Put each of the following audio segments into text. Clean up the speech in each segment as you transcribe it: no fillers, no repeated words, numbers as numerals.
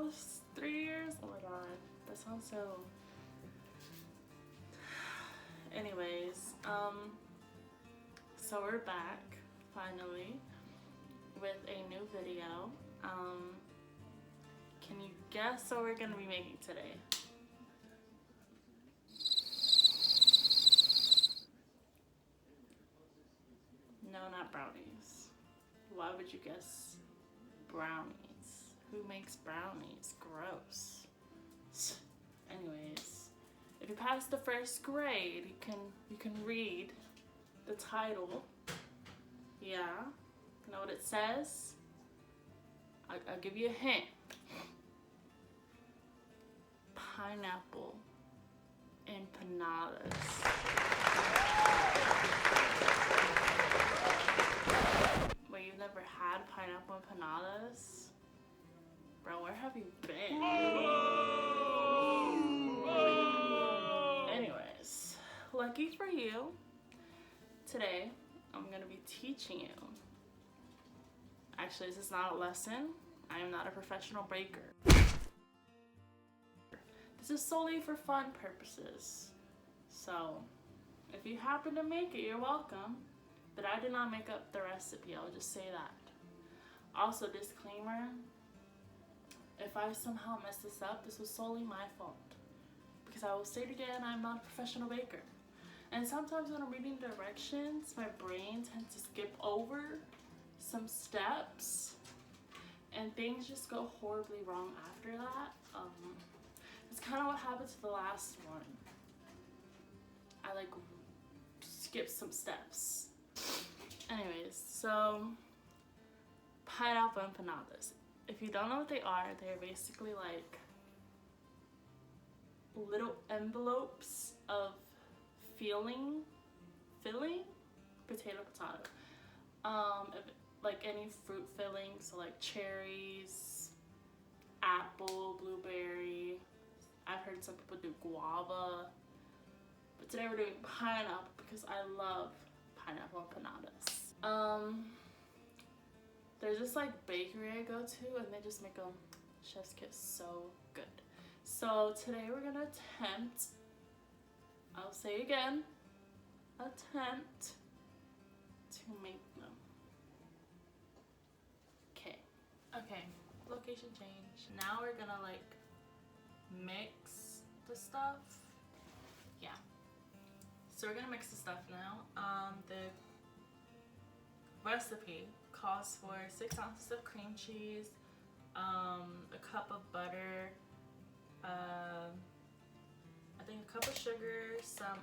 almost 3 years. Oh my god, that sounds so. Anyways, so we're back finally with a new video. Can you guess what we're gonna be making today? No, not brownies. Why would you guess brownies? Who makes brownies? Gross. Anyways, if you passed the first grade, you can read the title. Yeah, you know what it says? I'll give you a hint. Pineapple empanadas. Wait, you've never had pineapple empanadas? Bro, where have you been? Anyways, lucky for you, today I'm gonna be teaching you. Actually, this is not a lesson. I am not a professional baker. This is solely for fun purposes. So, if you happen to make it, you're welcome. But I did not make up the recipe, I'll just say that. Also, disclaimer, if I somehow mess this up, this was solely my fault. Because I will say it again, I'm not a professional baker. And sometimes when I'm reading directions, my brain tends to skip over some steps and things just go horribly wrong after that. It's kind of what happened to the last one. I like skipped some steps. Anyways, so pineapple empanadas. If you don't know what they are, they're basically like little envelopes of filling, potato. Like any fruit filling, so like cherries, apple, blueberry. I've heard some people do guava, but today we're doing pineapple because I love pineapple empanadas. There's this like bakery I go to and they just make them chef's kiss so good. So today we're gonna attempt, I'll say again, attempt to make them. Okay, location change. Now we're gonna like mix the stuff. Yeah. So we're gonna mix the stuff now. The recipe calls for 6 ounces of cream cheese, a cup of butter, I think a cup of sugar, some,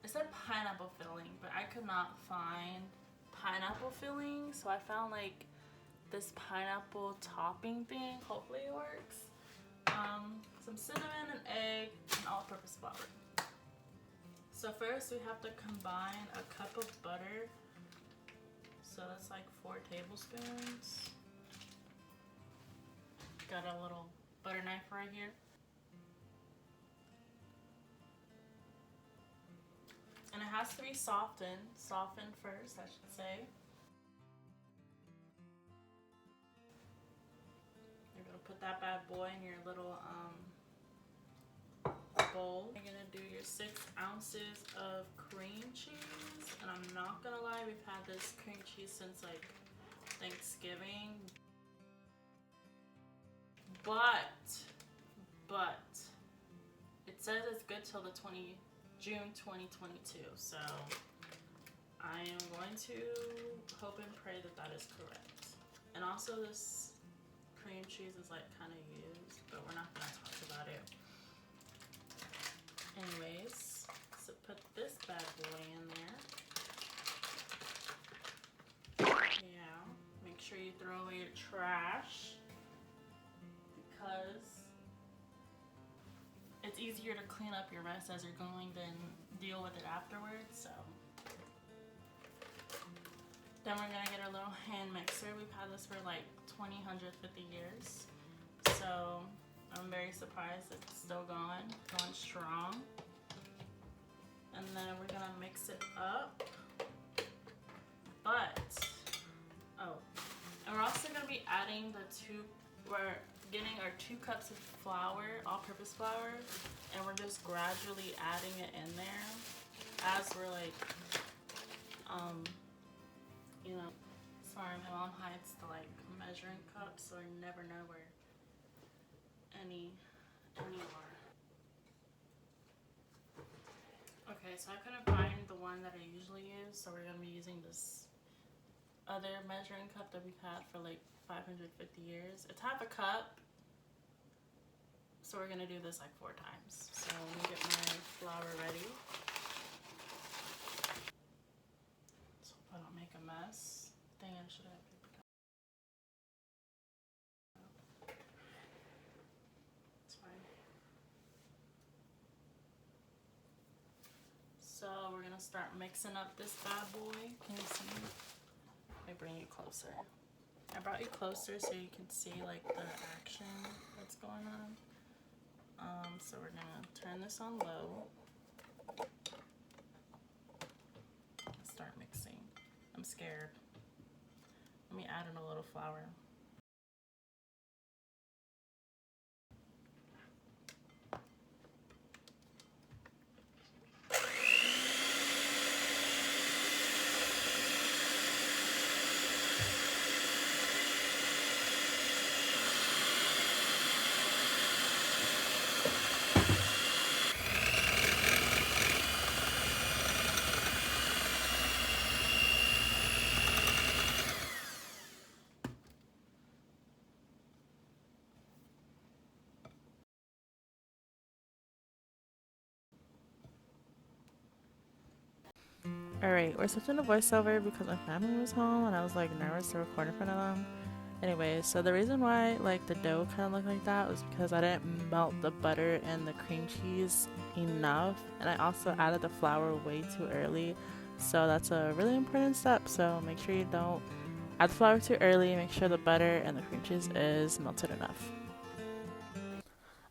it said pineapple filling, but I could not find pineapple filling, so I found like this pineapple topping thing. Hopefully it works. Some cinnamon, an egg, and all-purpose flour. So first we have to combine a cup of butter. So that's like 4 tablespoons. Got a little butter knife right here. And it has to be softened first, I should say. You're gonna put that bad boy in your little bowl. You're gonna do your 6 ounces of cream cheese. And I'm not gonna lie, we've had this cream cheese since like Thanksgiving. But it says it's good till the June 2022. So I am going to hope and pray that that is correct. And also this cream cheese is like kind of used, but we're not gonna talk about it. Anyways, so put this bad boy in there. Yeah, make sure you throw away your trash because it's easier to clean up your mess as you're going than deal with it afterwards. So then we're gonna get our little hand mixer. We've had this for like 150 years. So I'm very surprised it's still going strong. And then we're gonna mix it up. And we're also gonna be adding the 2 we're getting our 2 cups of flour, all-purpose flour, and we're just gradually adding it in there as we're like, you know, sorry, my mom hides the like measuring cup, so I never know where any are. Okay, so I couldn't find the one that I usually use, so we're gonna be using this other measuring cup that we've had for like 550 years. It's half a cup, so we're gonna do this like 4 times. So let me get my flour ready. So I don't make a mess. Dang, I should have paper towel. It's fine. So we're gonna start mixing up this bad boy. Can you see? Let me bring you closer. I brought you closer so you can see like the action that's going on. So we're gonna turn this on low. Start mixing. I'm scared. Let me add in a little flour. Alright, we're switching to voiceover because my family was home and I was like nervous to record in front of them. Anyway, so the reason why like the dough kind of looked like that was because I didn't melt the butter and the cream cheese enough, and I also added the flour way too early. So that's a really important step. So make sure you don't add the flour too early. Make sure the butter and the cream cheese is melted enough.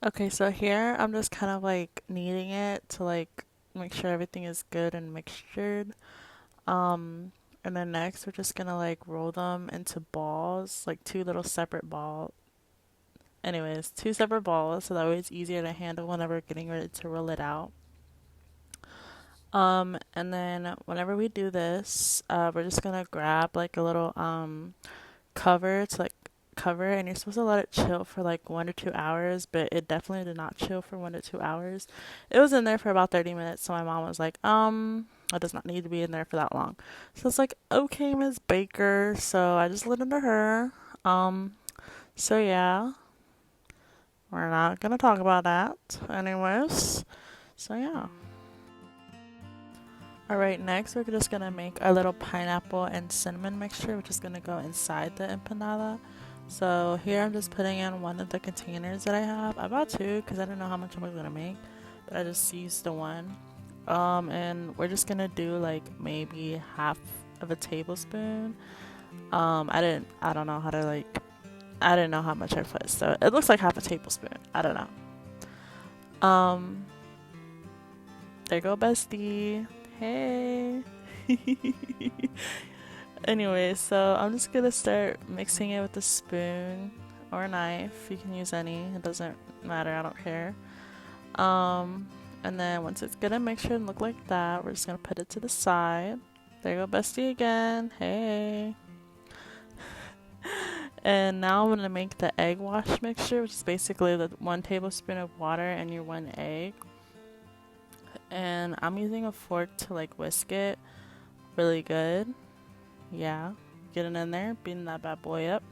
Okay, so here I'm just kind of like kneading it to like make sure everything is good and mixtured. And then next we're just gonna like roll them into balls, like 2 little separate balls. Anyways, 2 separate balls, so that way it's easier to handle whenever we're getting ready to roll it out. And then whenever we do this, we're just gonna grab like a little cover to like cover it, and you're supposed to let it chill for like 1 to 2 hours, but it definitely did not chill for 1 to 2 hours. It was in there for about 30 minutes, so my mom was like, it does not need to be in there for that long. So it's like, okay, Ms. Baker. So I just listened to her. So yeah, we're not gonna talk about that anyways. So yeah. Alright, next we're just gonna make a little pineapple and cinnamon mixture, which is gonna go inside the empanada. So here I'm just putting in one of the containers that I have. I bought 2 because I didn't know how much I was gonna make, but I just used the one. And we're just gonna do like maybe half of a tablespoon. I didn't know how much I put, so it looks like half a tablespoon. I don't know. There you go, bestie. Hey. Anyway, so I'm just gonna start mixing it with a spoon or a knife. You can use any, it doesn't matter, I don't care. And then once it's good and mixture and look like that, we're just gonna put it to the side. There you go, bestie again. Hey. And now I'm gonna make the egg wash mixture, which is basically the 1 tablespoon of water and your 1 egg. And I'm using a fork to like whisk it really good. Yeah, get it in there, beating that bad boy up.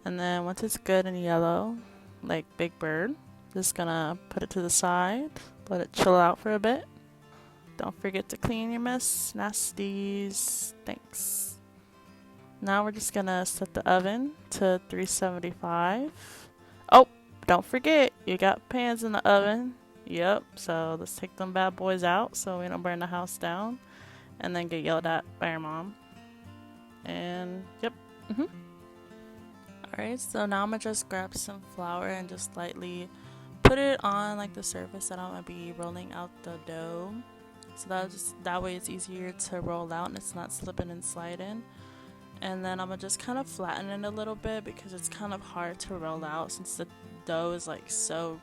And then once it's good and yellow, like Big Bird, just gonna put it to the side, let it chill out for a bit. Don't forget to clean your mess, nasties. Thanks. Now we're just gonna set the oven to 375. Oh, don't forget, you got pans in the oven. Yep, so let's take them bad boys out so we don't burn the house down and then get yelled at by your mom. And yep. Alright, so now I'm gonna just grab some flour and just lightly put it on like the surface that I'm gonna be rolling out the dough. So that way it's easier to roll out and it's not slipping and sliding. And then I'm gonna just kind of flatten it a little bit because it's kind of hard to roll out since the dough is like so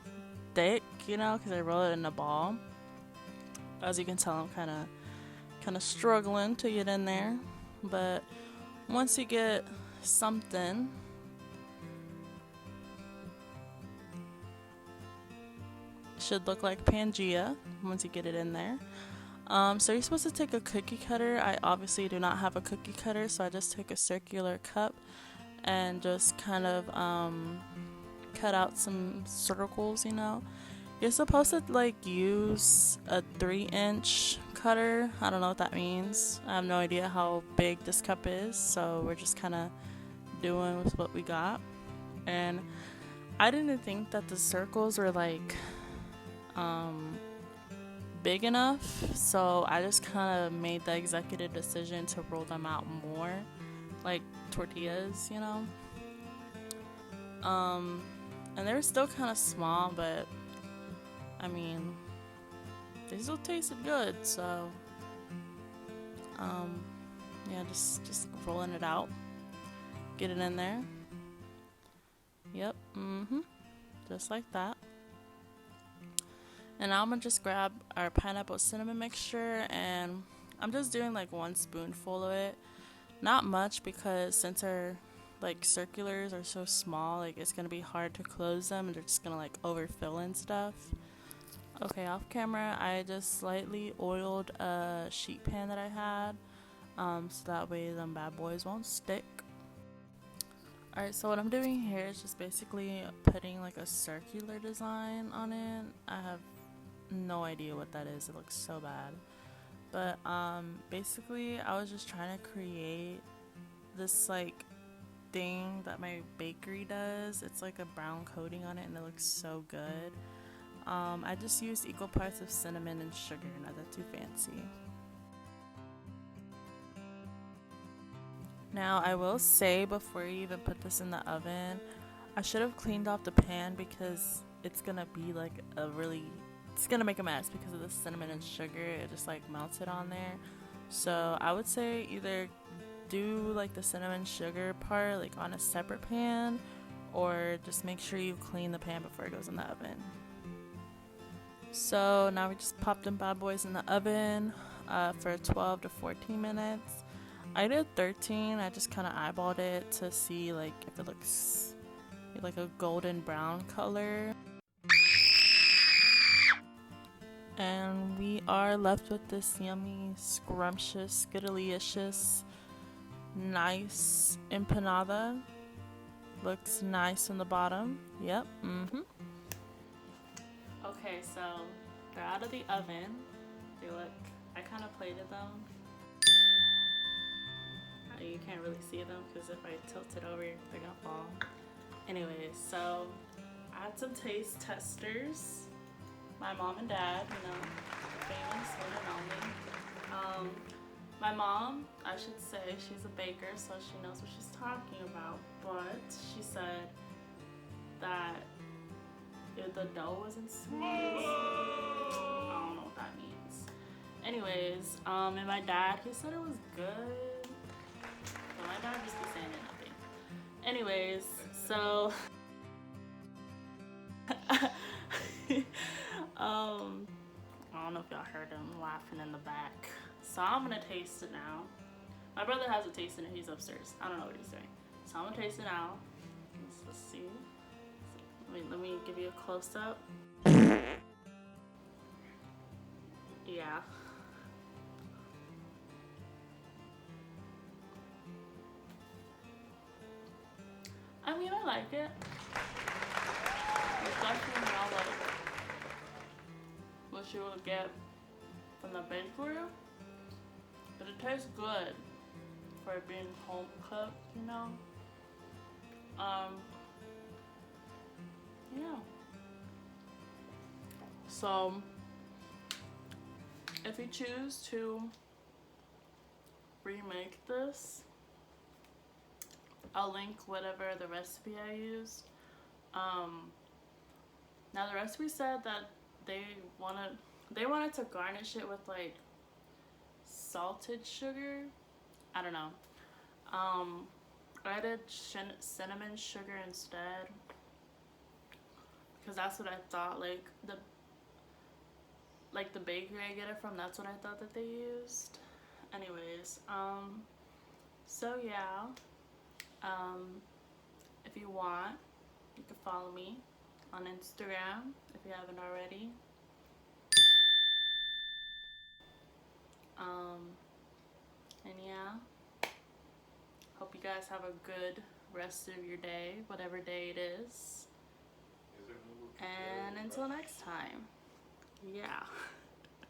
thick, you know, because I roll it in a ball. As you can tell, I'm kind of struggling to get in there, but once you get something, it should look like Pangea once you get it in there. So you're supposed to take a cookie cutter. I obviously do not have a cookie cutter, so I just took a circular cup and just kind of cut out some circles, you know. You're supposed to like use a 3-inch cutter. I don't know what that means. I have no idea how big this cup is, so we're just kind of doing with what we got. And I didn't think that the circles were like big enough, so I just kind of made the executive decision to roll them out more like tortillas, you know. And they were still kind of small, but I mean, they still tasted good, so yeah, just rolling it out, get it in there. Yep, just like that. And now I'm gonna just grab our pineapple cinnamon mixture, and I'm just doing like 1 spoonful of it. Not much, because since our like circulars are so small, like it's gonna be hard to close them and they're just gonna like overfill and stuff. Okay, off camera, I just slightly oiled a sheet pan that I had, so that way them bad boys won't stick. Alright, so what I'm doing here is just basically putting like a circular design on it. I have no idea what that is. It looks so bad. But basically I was just trying to create this like thing that my bakery does. It's like a brown coating on it and it looks so good. I just used equal parts of cinnamon and sugar, nothing too fancy. Now I will say, before you even put this in the oven, I should have cleaned off the pan, because it's gonna be like it's gonna make a mess because of the cinnamon and sugar. It just like melted on there. So I would say either do like the cinnamon sugar part like on a separate pan, or just make sure you clean the pan before it goes in the oven. So now we just popped them bad boys in the oven for 12 to 14 minutes. I did 13. I just kind of eyeballed it to see like if it looks like a golden brown color. And we are left with this yummy, scrumptious, skittly-licious, nice empanada. Looks nice in the bottom. Yep. Okay, so they're out of the oven. They look, I kind of plated them. You can't really see them because if I tilt it over, they're gonna fall. Anyways, so I had some taste testers. My mom and dad, you know, famous one and only. My mom, I should say, she's a baker, so she knows what she's talking about. But she said that if the dough wasn't smooth, I don't know what that means. Anyways, and my dad, he said it was good. But my dad just be saying nothing. Anyways, so I don't know if y'all heard him laughing in the back. So I'm gonna taste it now. My brother hasn't tasted it, he's upstairs. I don't know what he's doing. So I'm gonna taste it now. Let's see. Let me give you a close up. Yeah. I mean, I like it. It's definitely not like what you would get from the bakery, but it tastes good for it being home cooked, you know. Yeah. So if you choose to remake this, I'll link whatever the recipe I used. Now the recipe said that they wanted to garnish it with like salted sugar. I don't know. I added cinnamon sugar instead because that's what I thought. Like the bakery I get it from, that's what I thought that they used. Anyways, so yeah, if you want, you can follow me on Instagram if you haven't already. And yeah, hope you guys have a good rest of your day, whatever day it is. And until next time, yeah.